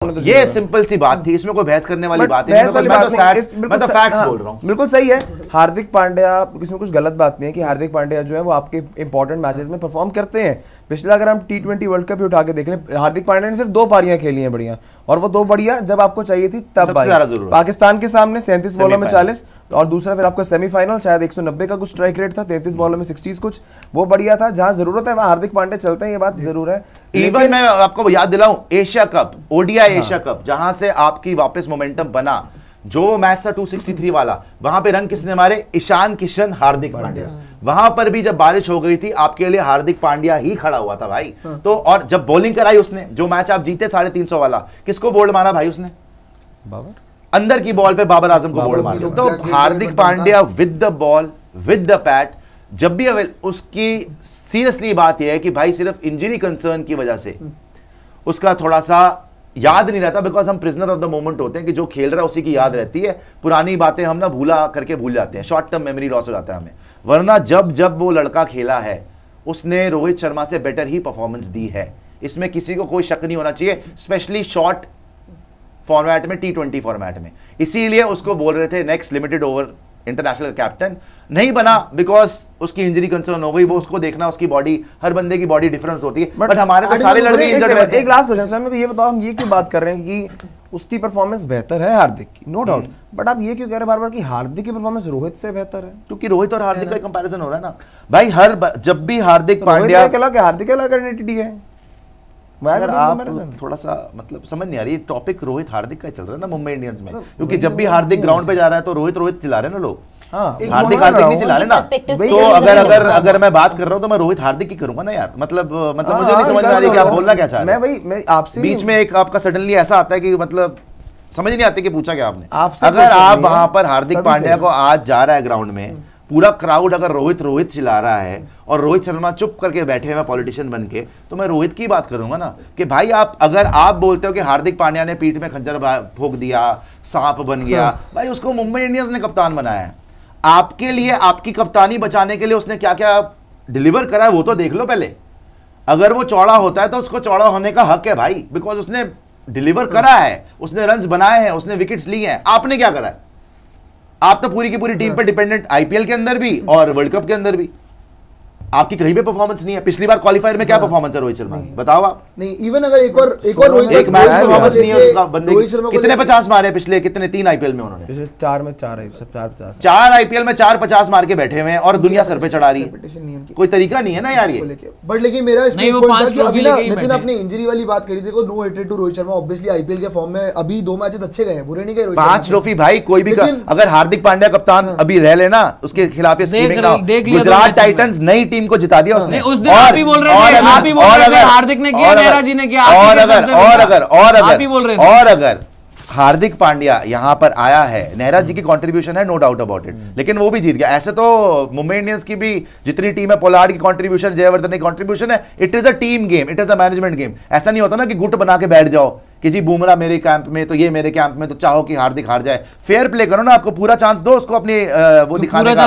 ये सिंपल सी बात थी, इसमें कोई बहस करने वाली बात नहीं है। मैं तो फैक्ट्स बोल रहा हूँ। बिल्कुल सही है। हार्दिक पांड्या, इसमें कुछ गलत बात नहीं है कि हार्दिक पांड्या जो है वो आपके इंपॉर्टेंट मैचेस में परफॉर्म करते हैं। पिछला अगर हम T20 वर्ल्ड कप ही उठा के देख लें, हार्दिक पांड्या ने सिर्फ 2 पारियां खेली हैं बढ़िया, और वो 2 बढ़िया जब आपको चाहिए थी तब पाकिस्तान के सामने 37 बॉलों में 40, और दूसरा फिर आपका सेमीफाइनल शायद 190 का कुछ स्ट्राइक रेट था, 33 बॉलों में 60 कुछ, वो बढ़िया था। जहां जरूरत है वहां हार्दिक पांड्या चलते हैं, ये बात जरूर है। इवन मैं आपको याद दिलाऊं, Asia cup, ODI Asia cup, जहां से आपकी वापस मोमेंटम बना, जो मैच था 263 वाला, वहां पे रन किसने मारे? ईशान किशन, हार्दिक पांड्या। वहां पर भी जब बारिश हो गई थी, आपके लिए हार्दिक पांड्या ही खड़ा हुआ था भाई। तो और जब बॉलिंग कराई उसने, जो मैच आप जीते 350 वाला, किसको बोल्ड मारा भाई उसने? बाबर, अंदर की बॉल पे बाबर आजम को बोल्ड मारा। तो Hardik Pandya with the ball, with the bat, जब भी उसकी सीरियसली बात यह है कि भाई सिर्फ इंजरी कंसर्न की वजह से उसका थोड़ा सा याद नहीं रहता, बिकॉज हम प्रिजनर ऑफ द मोमेंट होते हैं कि जो खेल रहा है उसी की याद रहती है। पुरानी बातें हम ना भूला करके भूल जाते हैं, शॉर्ट टर्म मेमोरी लॉस हो जाता है हमें। वरना जब जब वो लड़का खेला है, उसने रोहित शर्मा से बेटर ही परफॉर्मेंस दी है, इसमें किसी को कोई शक नहीं होना चाहिए, स्पेशली शॉर्ट फॉर्मेट में, T20 फॉर्मेट में। इसीलिए उसको बोल रहे थे next limited over international captain, नहीं बना बिकॉज उसकी इंजरी कंसर्न हो गई। वो उसको देखना, उसकी बॉडी, हर बंदे की बॉडी डिफरेंस होती है, बट हमारे तो सारे लड़के इंजर्ड रहते हैं। एक लास्ट क्वेश्चन सर, मेरे को ये बताओ, हम ये क्यों बात कर रहे हैं कि उसकी परफॉर्मेंस बेहतर है हार्दिक की, नो डाउट, बट आप ये क्यों कह रहे हैं बार बार कि हार्दिक की परफॉर्मेंस रोहित से बेहतर है? क्योंकि रोहित और हार्दिक का कंपैरिजन हो रहा है ना भाई। जब भी हार्दिक पांड्या, हार्दिक अलग आइडेंटिटी है, आप थोड़ा सा मतलब समझ नहीं आ रही, टॉपिक रोहित हार्दिक का चल रहा है ना मुंबई इंडियंस में, क्योंकि जब भी हार्दिक ग्राउंड पे जा रहा है तो रोहित रोहित चिल्ला रहे हैं ना लोग। हार्दिक हार्दिक नहीं चिल्ला रहे ना। तो अगर मैं बात कर रहा हूं तो मैं रोहित हार्दिक की करूंगा ना यार। मतलब मुझे नहीं समझ में आ रही कि आप बोलना क्या चाह रहे हैं। मैं आपसे बीच में एक आपका सडनली ऐसा आता है कि मतलब समझ नहीं आती कि पूछा क्या आपने। अगर आप वहां पर हार्दिक पांड्या को आज जा रहा है ग्राउंड में, पूरा क्राउड अगर रोहित रोहित चिल्ला रहा है और रोहित शर्मा चुप करके बैठे हुए पॉलिटिशियन बन के, तो मैं रोहित की बात करूंगा ना कि भाई अगर आप बोलते हो कि हार्दिक पांड्या ने पीठ में खंजर फूंक दिया, सांप बन गया, भाई उसको मुंबई इंडियंस ने कप्तान बनाया है। आपके लिए, आपकी कप्तानी बचाने के लिए उसने क्या क्या डिलीवर करा है वो तो देख लो पहले। अगर वो चौड़ा होता है तो उसको चौड़ा होने का हक है भाई, बिकॉज उसने डिलीवर करा है, उसने रन्स बनाए हैं, उसने विकेट्स लिए हैं। आपने क्या करा है? आप तो पूरी की पूरी टीम पे डिपेंडेंट, आईपीएल के अंदर भी और वर्ल्ड कप के अंदर भी। आपकी कहीं पे परफॉर्मेंस नहीं है। पिछली बार क्वालिफायर में क्या परफॉर्मेंस है रोहित शर्मा, बताओ आप। नहीं, इवन अगर एक रोहित, एक मैच परफॉर्मेंस नहीं है उसका बंदे की। कितने 50 मारे पिछले, कितने 3 आईपीएल में उन्होंने? पिछले 4 में 4 है, सब 4-50, 4 आईपीएल में 4-50 मार के बैठे हुए हैं और दुनिया सर पे चढ़ा रही है। कोई तरीका नहीं है ना यार ये। बट लेकिन मेरा नितिन अपनी इंजरी वाली बात करी थी, no hated to Rohit Sharma, obviously IPL के फॉर्म में अभी 2 मैचेस अच्छे गए हैं, बुरे नहीं गए। 5 ट्रॉफी भाई कोई भी, अगर हार्दिक पांड्या कप्तान अभी रह लेना, उसके खिलाफ गुजरात टाइटन्स नई टीम को जिता दिया उसने। उस दिन आप ही बोल रहे थे, आप ही बोल रहे थे हार्दिक ने किया, नेहरा जी ने किया, और अगर हार्दिक पांड्या यहां पर आया है, नेहरा जी की कंट्रीब्यूशन है, नो डाउट अबाउट इट, लेकिन वो भी जीत गया। ऐसे तो मुंबई इंडियंस की भी जितनी टीम है, पोलार्ड की कंट्रीब्यूशन, जयवर्धन की कंट्रीब्यूशन है, it is a team game, it is a management game. ऐसा नहीं होता ना कि गुट बना के बैठ जाओ कि जी बुमराह मेरे कैंप में तो ये मेरे कैंप में, तो चाहो कि हार्दिक हार जाए। फेयर प्ले करो ना, आपको पूरा चांस दो उसको अपनी वो दिखाने का,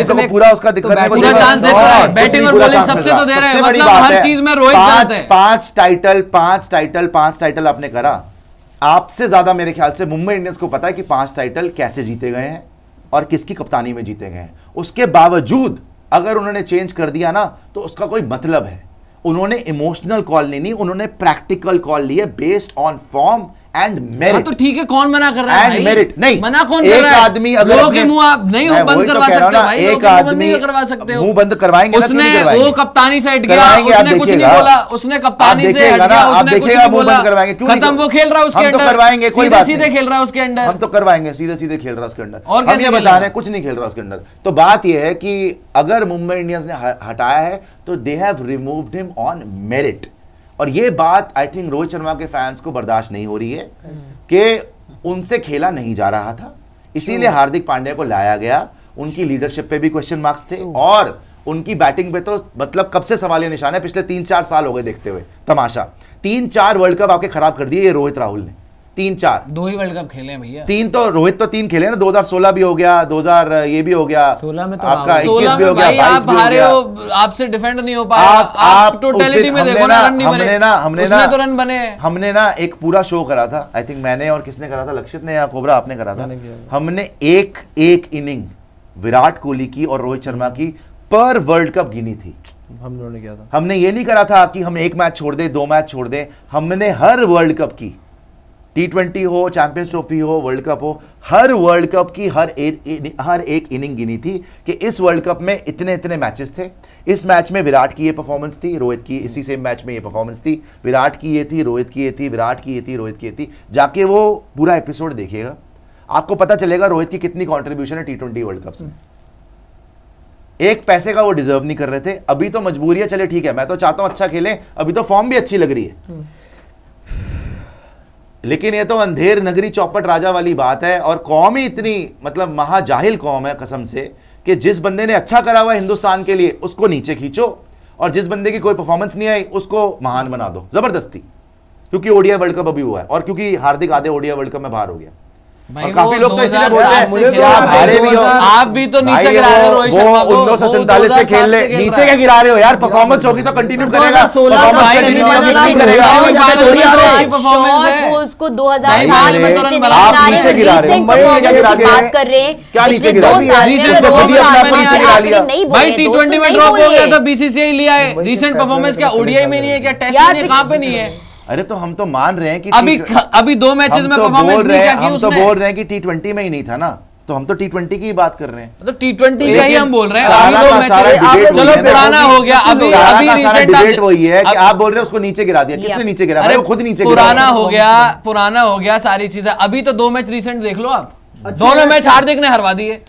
तो पूरा उसका दिखाने को पूरा चांस देते हैं, बैटिंग और बॉलिंग सबसे तो दे रहे हैं, मतलब हर चीज में रोहित जाते हैं। 5 टाइटल आपने करा। आपसे ज्यादा मेरे ख्याल से मुंबई इंडियंस को पता है कि 5 टाइटल कैसे जीते गए हैं और किसकी कप्तानी में जीते गए हैं। उसके बावजूद अगर उन्होंने चेंज कर दिया ना, तो उसका कोई मतलब है। उन्होंने इमोशनल कॉल नहीं, उन्होंने प्रैक्टिकल कॉल ली है, based on form and merit. तो ठीक है, कौन मना कर रहा है? मेरिट नहीं, मना कौन कर रहा है? आदमी अगर लोगों के मुंह आप नहीं बंद करवा सकते भाई, एक आदमी करवा सकते हो, मुंह बंद करवाएंगे। उसने वो कप्तानी से हट गया, उसने कुछ नहीं बोला, उसने कप्तानी से हट गया, उसने कुछ नहीं बोला, खत्म, वो खेल रहा है उसके अंदर, करवाएंगे, कोई बात सीधे खेल रहा है उसके अंदर, हम तो करवाएंगे, सीधे खेल रहा है उसके अंदर। और हम ये बता रहे हैं कुछ नहीं खेल रहा उसके अंदर। तो बात ये है कि अगर मुंबई इंडियंस ने हटाया है तो they have removed him on merit. और ये बात आई थिंक रोहित शर्मा के फैंस को बर्दाश्त नहीं हो रही है कि उनसे खेला नहीं जा रहा था, इसीलिए हार्दिक पांड्या को लाया गया। उनकी लीडरशिप पे भी क्वेश्चन मार्क्स थे और उनकी बैटिंग पे तो मतलब कब से सवालिया निशान है। पिछले 3-4 साल हो गए देखते हुए तमाशा। 3-4 वर्ल्ड कप आपके खराब कर दिए ये रोहित राहुल ने। 3-4 2 ही वर्ल्ड कप खेले हैं भैया। 3 तो रोहित तो 3 खेले ना, 2016 भी हो गया, 2000 ये भी हो गया, 16 में तो आपका 21 16 भी हो में गया, भाई 22 आप भी हो हारे गया। हो, आपसे डिफेंड नहीं हो पाया। आप टोटलिटी में देखो ना, रन नहीं बने, उसमें तो रन बने। हमने ना एक पूरा शो करा था, आई थिंक मैंने और किसने करा था, लक्षित ने या कोबरा आपने करा था। हमने एक इनिंग विराट कोहली की और रोहित शर्मा की पर वर्ल्ड कप गिनी थी। हम लोगों ने किया था। हमने ये नहीं करा था कि हम 1 मैच छोड़ दे, 2 मैच छोड़ दे, हमने हर वर्ल्ड कप की, T20 हो, चैंपियंस ट्रॉफी हो, वर्ल्ड कप हो, हर वर्ल्ड कप की हर एक इनिंग गिनी थी कि इस वर्ल्ड कप में इतने इतने मैचेस थे, इस मैच में विराट की ये परफॉर्मेंस थी, रोहित की इसी सेम मैच में ये परफॉर्मेंस थी, विराट की ये थी, रोहित की ये थी, विराट की ये थी, रोहित की ये थी। जाके वो पूरा एपिसोड देखिएगा, आपको पता चलेगा रोहित की कितनी कॉन्ट्रीब्यूशन है T20 वर्ल्ड कप से। एक पैसे का वो डिजर्व नहीं कर रहे थे, अभी तो मजबूरी है, चले ठीक है, मैं तो चाहता हूं अच्छा खेलें, अभी तो फॉर्म भी अच्छी लग रही है, लेकिन ये तो अंधेर नगरी चौपट राजा वाली बात है। और कौम ही इतनी मतलब महाजाहिल कौम है कसम से, कि जिस बंदे ने अच्छा करा हुआ हिंदुस्तान के लिए उसको नीचे खींचो, और जिस बंदे की कोई परफॉर्मेंस नहीं आई उसको महान बना दो जबरदस्ती, क्योंकि ओडीआई वर्ल्ड कप अभी हुआ है और क्योंकि हार्दिक आधे ओडीआई वर्ल्ड कप में बाहर हो गया। और काफी लोग तो इसीलिए बोलते हैं कि आप हारे भी हो, आप भी तो नीचे गिरा रहे हो रोहित शर्मा को। 1947 से खेल ले, नीचे क्या गिरा रहे हो यार, परफॉर्मेंस होगी तो कंटिन्यू करेगा, उसको 2007 में तो आप नीचे गिरा रहे हो, बात कर रहे हैं, क्या नीचे गिरा भाई T20 में ड्रॉप हो गया था, बीसीसीआई लिया है, रीसेंट परफॉर्मेंस क्या ओडीआई में नहीं है क्या, टेस्ट में कहां पे नहीं है? अरे तो हम तो मान रहे हैं कि अभी 2 मैचेस में परफॉर्मेंस नहीं क्या की हम उसने। तो बोल रहे हैं कि T20 में ही नहीं था ना, तो हम तो T20 की बात कर रहे हैं, तो T20 का ही हम बोल रहे हैं। सारा अभी 2 मैचेस चलो पुराना हो गया, अभी रिसेंट डिबेट वही है कि आप बोल रहे हैं उसको नीचे गिरा दिया, किसने नीचे गिरा? अरे वो खुद नीचे पुराना हो गया सारी चीजें। अभी तो 2 मैच रिसेंट देख लो आप, दोनों मैच हार्दिक ने हरवा दिए,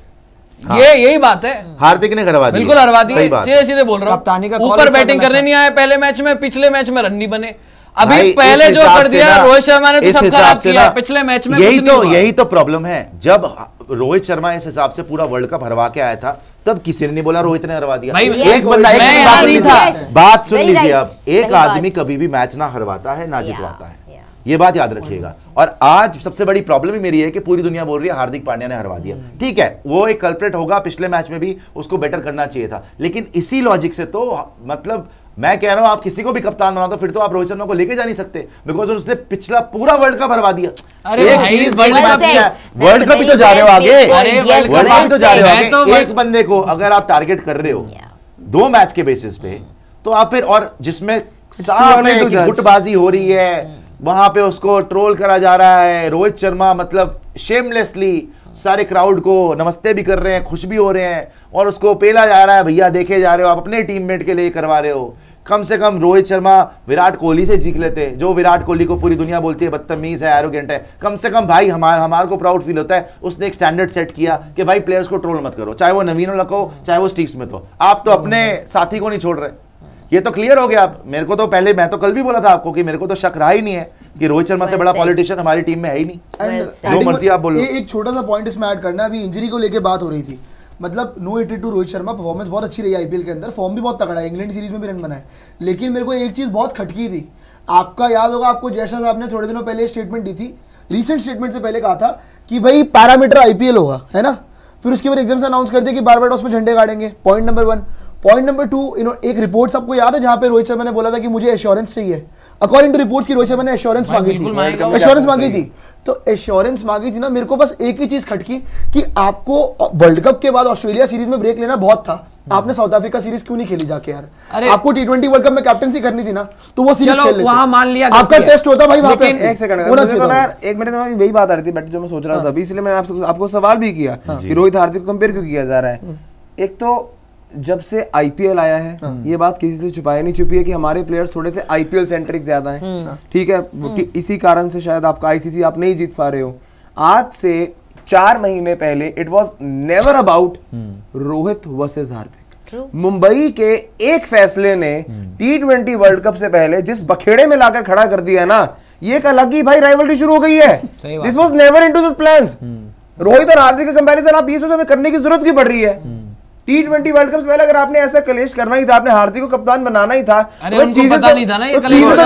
यही बात है, हार्दिक ने करवा दी, बिल्कुल हरवा दी, सीधे सीधे बोल रहा हूँ। ऊपर बैटिंग करने नहीं आए पहले मैच में, पिछले मैच में रन नहीं बने। अभी पहले जो कर दिया रोहित शर्मा ने तो सब खराब किया पिछले मैच में। यही तो प्रॉब्लम है, जब रोहित शर्मा इस हिसाब से पूरा वर्ल्ड कप हरवा के आया था तब किसी ने नहीं बोला रोहित ने हरवा दिया। एक बंदा बात सुन लीजिए, अब एक आदमी कभी भी मैच ना हरवाता है ना जितवाता है, ये बात याद रखिएगा। और आज सबसे बड़ी प्रॉब्लम ही मेरी है कि पूरी दुनिया बोल रही है हार्दिक पांड्या ने हरवा दिया। ठीक है, वो एक कल्प्रेट होगा, पिछले मैच में भी उसको बेटर करना चाहिए था, लेकिन इसी लॉजिक से तो मतलब मैं कह रहा हूं आप किसी को भी कप्तान बना दो फिर तो आप रोहित शर्मा को लेके जा नहीं सकते, बिकॉज उसने पिछला पूरा वर्ल्ड कप हरवा दिया। अरे भाई वर्ल्ड कप भी तो जा रहे हो आगे, वर्ल्ड कप भी तो जा रहे हो आगे। एक बंदे को अगर आप टारगेट कर रहे हो 2 मैच के बेसिस पे, तो आप फिर, और जिसमें साफ है कि गुटबाजी हो रही है, वहां पे उसको ट्रोल करा जा रहा है, रोहित शर्मा मतलब शेमलेसली सारे क्राउड को नमस्ते भी कर रहे हैं, खुश भी हो रहे हैं, और उसको पेला जा रहा है, भैया देखे जा रहे हो, आप अपने टीममेट के लिए करवा रहे हो। कम से कम रोहित शर्मा विराट कोहली से सीख लेते, जो विराट कोहली को पूरी दुनिया बोलती है बदतमीज है, एरोगेंट है, कम से कम भाई हमारे को प्राउड फील होता है उसने एक स्टैंडर्ड सेट किया कि भाई प्लेयर्स को ट्रोल मत करो, चाहे वो नवीन उलक हो चाहे वो स्टीव स्मिथ हो, आप तो अपने साथी को नहीं छोड़ रहे। ये तो क्लियर हो गया। मेरे को तो पहले, मैं तो कल भी बोला था आपको कि मेरे को तो शक रहा ही नहीं है कि रोहित शर्मा से बड़ा पॉलिटिशियन हमारी टीम में है ही नहीं। जो मर्जी आप बोलो। एक छोटा सा पॉइंट इसमें ऐड करना, अभी इंजरी को लेके बात हो रही थी, मतलब नो 82 रोहित शर्मा, परफॉर्मेंस बहुत अच्छी रही आईपीएल के अंदर, फॉर्म भी बहुत तगड़ा है, इंग्लैंड सीरीज में भी रन बनाए, लेकिन मेरे को एक चीज बहुत खटकी थी, आपका याद होगा, आपको जैसा साहब ने थोड़े दिनों पहले स्टेटमेंट दी थी, रीसेंट स्टेटमेंट से पहले कहा था कि भाई पैरामीटर आईपीएल होगा, है ना, फिर उसके बाद एग्जाम से अनाउंस कर दिया कि बारबाडोस में झंडे गाड़ेंगे। Point number 1। पॉइंट नंबर 2, एक रिपोर्ट आपको याद है जहां पे रोहित शर्मा ने बोला था कि मुझे एश्योरेंस चाहिए, अकॉर्डिंग टू रिपोर्ट्स की रोहित शर्मा ने एश्योरेंस मांगी थी, तो एश्योरेंस मांगी थी ना। मेरे को बस एक ही चीज खटकी कि आपको वर्ल्ड कप के बाद ऑस्ट्रेलिया सीरीज में ब्रेक लेना बहुत था, आपने साउथ अफ्रीका सीरीज क्यों नहीं खेली जाके यार? आपको T20 वर्ल्ड कप में कैप्टनसी करनी थी ना, तो वो सीरीज खेल लेते, वहां मान लिया आपका टेस्ट होता भाई वहां पे। एक सेकंड यार, एक मिनट में यही बात आ रही थी बट जो मैं सोच रहा था अभी, इसलिए मैंने आपको सवाल भी किया कि रोहित हार्दिक को कंपेयर क्यों किया जा रहा है। एक तो जब से आईपीएल आया है, ये बात किसी से छुपाई नहीं छुपी है कि हमारे प्लेयर्स थोड़े से आईपीएल सेंट्रिक ज्यादा हैं, ठीक है, इसी कारण से शायद आपका आईसीसी आप नहीं जीत पा रहे हो। आज से 4 महीने पहले it was never about Rohit versus Hardik. Mumbai के एक फैसले ने T20 वर्ल्ड कप से पहले जिस बखेड़े में लाकर खड़ा कर दिया ना, ये एक अलग ही भाई राइवलरी शुरू हो गई है। This was never into the plans. Rohit और हार्दिक का कंपैरिजन आप 20 में करने की जरूरत क्यों पड़ रही है? T20 वर्ल्ड कप से पहले अगर आपने ऐसा कलेश करना ही था, आपने हार्दिक को कप्तान बनाना ही था, अरे उनको पता नहीं था ना ये चीजें तो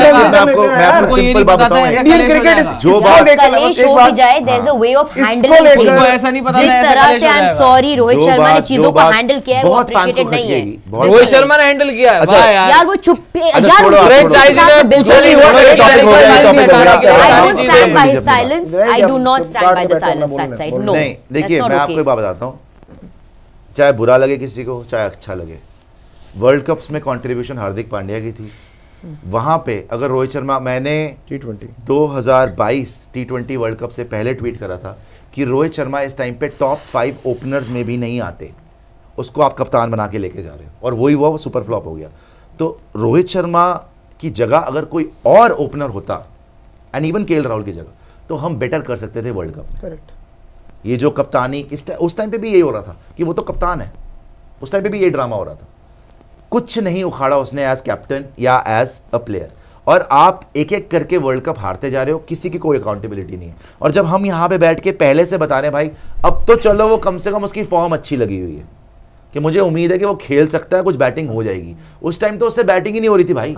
मैं आपको सिंपल बात बताऊं, इंडियन क्रिकेट जो बात कलेश हो भी जाए, there is a way of handling. उनको ऐसा नहीं पता जिस तरह से I am sorry Rohit Sharma ने चीजों को हैंडल किया है वो अप्रिशिएटेड नहीं है। रोहित शर्मा ने हैंडल किया है वाह यार वो चुप यार फ्रेंचाइजी ने पूछा नहीं हुआ, I don't stand by his silence. I do not stand by the silence that side. No. नहीं, देखिए मैं आपको एक बात बताता हूँ, चाहे बुरा लगे किसी को चाहे अच्छा लगे, वर्ल्ड कप्स में कंट्रीब्यूशन हार्दिक पांड्या की थी। वहां पे अगर रोहित शर्मा, मैंने T20 2022 T20 वर्ल्ड कप से पहले ट्वीट करा था कि रोहित शर्मा इस टाइम पे टॉप 5 ओपनर्स में भी नहीं आते, उसको आप कप्तान बना के लेके जा रहे हो, और वही हुआ, वो सुपर फ्लॉप हो गया। तो रोहित शर्मा की जगह अगर कोई और ओपनर होता, एंड इवन केएल राहुल की जगह, तो हम बेटर कर सकते थे वर्ल्ड कप। करेक्ट। ये जो कप्तानी उस टाइम पे भी यही हो रहा था कि वो तो कप्तान है, उस टाइम पे भी ये ड्रामा हो रहा था। कुछ नहीं उखाड़ा उसने एज कैप्टन या एज अ प्लेयर, और आप एक एक करके वर्ल्ड कप हारते जा रहे हो, किसी की कोई अकाउंटेबिलिटी नहीं है। और जब हम यहाँ पे बैठ के पहले से बता रहे हैं भाई अब तो चलो वो कम से कम उसकी फॉर्म अच्छी लगी हुई है कि मुझे उम्मीद है कि वो खेल सकता है, कुछ बैटिंग हो जाएगी। उस टाइम तो उससे बैटिंग ही नहीं हो रही थी भाई,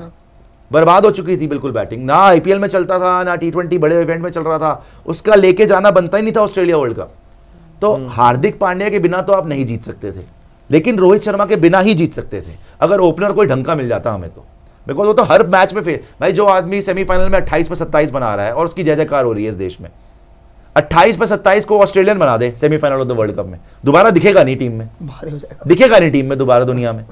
बर्बाद हो चुकी थी बिल्कुल बैटिंग, ना आईपीएल में चलता था ना T20 बड़े इवेंट में चल रहा था, उसका लेके जाना बनता ही नहीं था ऑस्ट्रेलिया वर्ल्ड कप। तो हार्दिक पांड्या के बिना तो आप नहीं जीत सकते थे, लेकिन रोहित शर्मा के बिना ही जीत सकते थे अगर ओपनर कोई ढंग का मिल जाता हमें तो। बिकॉज वो तो हर मैच में फेल, भाई जो आदमी सेमीफाइनल में 28 पे 27 बना रहा है और उसकी जय जयकार हो रही है इस देश में, 28 पे 27 को ऑस्ट्रेलियन बना दे semifinal of the world cup में, दोबारा दिखेगा नहीं टीम में, भारी हो जाएगा, दिखेगा नहीं टीम में दोबारा दुनिया में।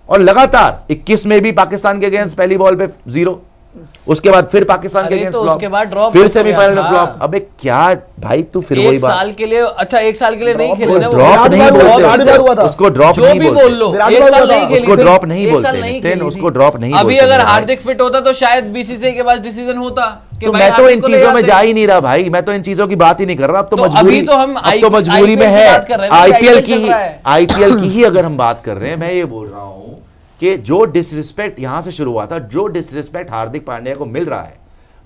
और लगातार 21 में भी पाकिस्तान के अगेंस्ट पहली बॉल पे 0, उसके बाद फिर पाकिस्तान के अगेंस्ट उसके बाद ड्रॉप, फिर सेमीफाइनल में फ्लॉप। अबे क्या भाई तू फिर वही बात, 1 साल के लिए, अच्छा 1 साल के लिए नहीं खेले ना, ड्रॉप नहीं बोलते उसको, ड्रॉप जो नहीं भी बोल लो, बोलते 1 साल नहीं खेली, उसको ड्रॉप नहीं एक साल बोलते, खेली उसको ड्रॉप नहीं अभी बोलते। अगर हार्दिक फिट होता तो शायद बीसीसीआई के पास डिसीजन होता कि तो भाई मैं तो हार्दिक इन को ले चीजों में जाते। जा ही नहीं रहा भाई, मैं तो इन चीजों की बात ही नहीं कर रहा। अब तो तो मजबूरी, अभी तो हम अब तो मजबूरी में IPL है, की बात कर रहे हैं ना, आईपीएल IPL की चल रहा है। आईपीएल की ही अगर हम बात कर रहे हैं, मैं ये बोल रहा हूं कि जो डिसरिस्पेक्ट यहां से शुरू हुआ था, जो डिसरिस्पेक्ट हार्दिक पांड्या को मिल रहा है,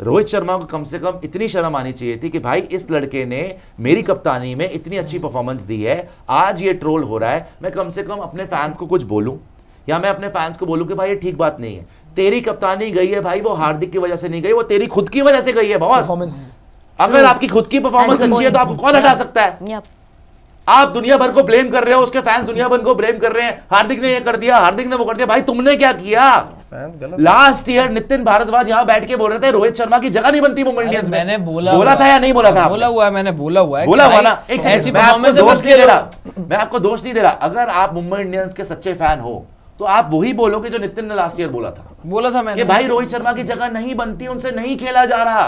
रोहित शर्मा को कम से कम इतनी शर्म आनी चाहिए थी कि भाई इस लड़के ने मेरी कप्तानी में इतनी अच्छी परफॉर्मेंस दी है, आज ये ट्रोल हो रहा है, मैं कम से कम अपने फैंस को कुछ बोलूं, या मैं अपने फैंस को बोलूं कि भाई ये ठीक बात नहीं है, तेरी कप्तानी गई है भाई, वो हार्दिक की वजह से नहीं गई, वो तेरी खुद की वजह से गई है बॉस। परफॉर्मेंस, अगर आपकी खुद की परफॉर्मेंस अच्छी है तो आपको कौन हटा सकता है? आप दुनिया भर को ब्लेम कर रहे हो, उसके फैंस दुनिया भर को ब्लेम कर रहे हैं, हार्दिक ने ये कर दिया, हार्दिक ने वो कर दिया। भाई तुमने क्या किया? लास्ट ईयर नितिन भारद्वाज यहाँ बैठ के बोल रहे थे रोहित शर्मा की जगह नहीं बनती मुंबई इंडियंस में। मैंने बोला था या नहीं बोला था? बोला हुआ है, मैंने बोला हुआ है, बोला हुआ ना। एक ऐसी मैं आपको परफॉर्मेंस दोष नहीं दे रहा, मैं आपको दोष नहीं दे रहा। अगर आप मुंबई इंडियंस के सच्चे फैन हो तो आप वही बोलोगे जो नितिन ने लास्ट ईयर बोला था मैंने कि भाई रोहित शर्मा की जगह नहीं बनती, उनसे नहीं खेला जा रहा।